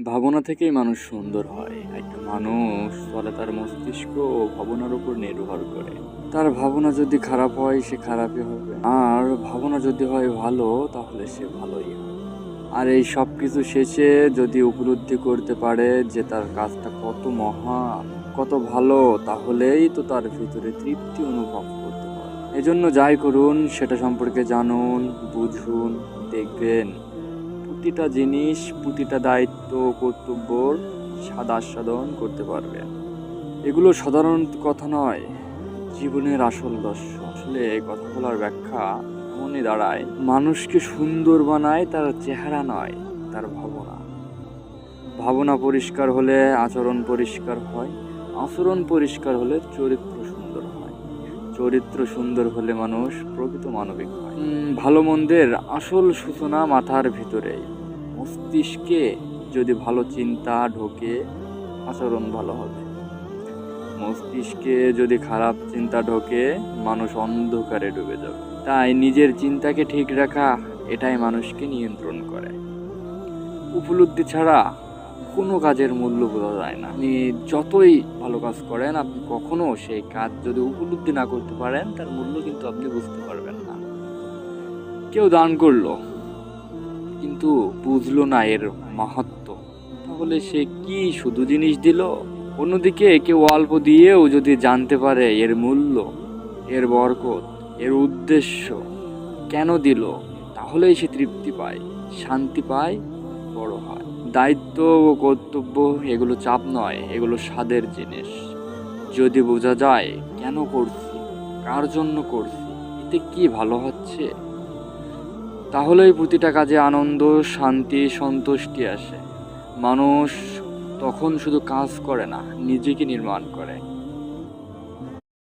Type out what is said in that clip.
ভাবনা থেকেই মানুষ সুন্দর হয়। একটা মানুষ চলে তার মস্তিষ্ক ও ভাবনার উপর নির্ভর করে। তার ভাবনা যদি খারাপ হয় সে খারাপই হবে, আর ভাবনা যদি হয় ভালো তাহলে সে ভালোই হবে। আর এই সব কিছু শেষে যদি উপলব্ধি করতে পারে যে তার কাজটা কত মহান, কত ভালো, তাহলেই তো তার ভিতরে তৃপ্তি অনুভব করতে পারে। এজন্য যাই করুন সেটা সম্পর্কে জানুন, বুঝুন, দেখবেন প্রতিটা জিনিস, প্রতিটা দায়িত্ব, কর্তব্যর আস্বাদন করতে পারবেন। এগুলো সাধারণ কথা নয়, জীবনের আসল দর্শ। আসলে এই কথা বলার ব্যাখ্যা এমনই দাঁড়ায়, মানুষকে সুন্দর বানায় তার চেহারা নয়, তার ভাবনা। ভাবনা পরিষ্কার হলে আচরণ পরিষ্কার হয়, আচরণ পরিষ্কার হলে চরিত্র সুন্দর হয়, চরিত্র সুন্দর হলে মানুষ প্রকৃত মানবিক হয়। ভালো মন্দের আসল সূচনা মাথার ভিতরেই। মস্তিষ্কে যদি ভালো চিন্তা ঢোকে, আচরণ ভালো হবে। মস্তিষ্কে যদি খারাপ চিন্তা ঢোকে, মানুষ অন্ধকারে ডুবে যাবে। তাই নিজের চিন্তাকে ঠিক রাখা, এটাই মানুষকে নিয়ন্ত্রণ করে। উপলব্ধি ছাড়া কোনো কাজের মূল্য বোঝা যায় না। আপনি যতই ভালো কাজ করেন, আপনি কখনো সেই কাজ যদি উপলব্ধি না করতে পারেন, তার মূল্য কিন্তু আপনি বুঝতে পারবেন না। কেউ দান করলো কিন্তু বুঝলো না এর মাহাত্ম্য, তাহলে সে কি শুধু জিনিস দিল? অন্যদিকে কেউ অল্প দিয়েও যদি জানতে পারে এর মূল্য, এর বরকত, এর উদ্দেশ্য, কেন দিল, তাহলেই সে তৃপ্তি পায়, শান্তি পায়, বড় হয়। দায়িত্ব ও কর্তব্য এগুলো চাপ নয়, এগুলো স্বাদের জিনিস। যদি বোঝা যায় কেন করছি, কার জন্য করছি, এতে কি ভালো হচ্ছে, তাহলেই প্রতিটা কাজে আনন্দ, শান্তি, সন্তুষ্টি আসে। মানুষ তখন শুধু কাজ করে না, নিজেকে নির্মাণ করে।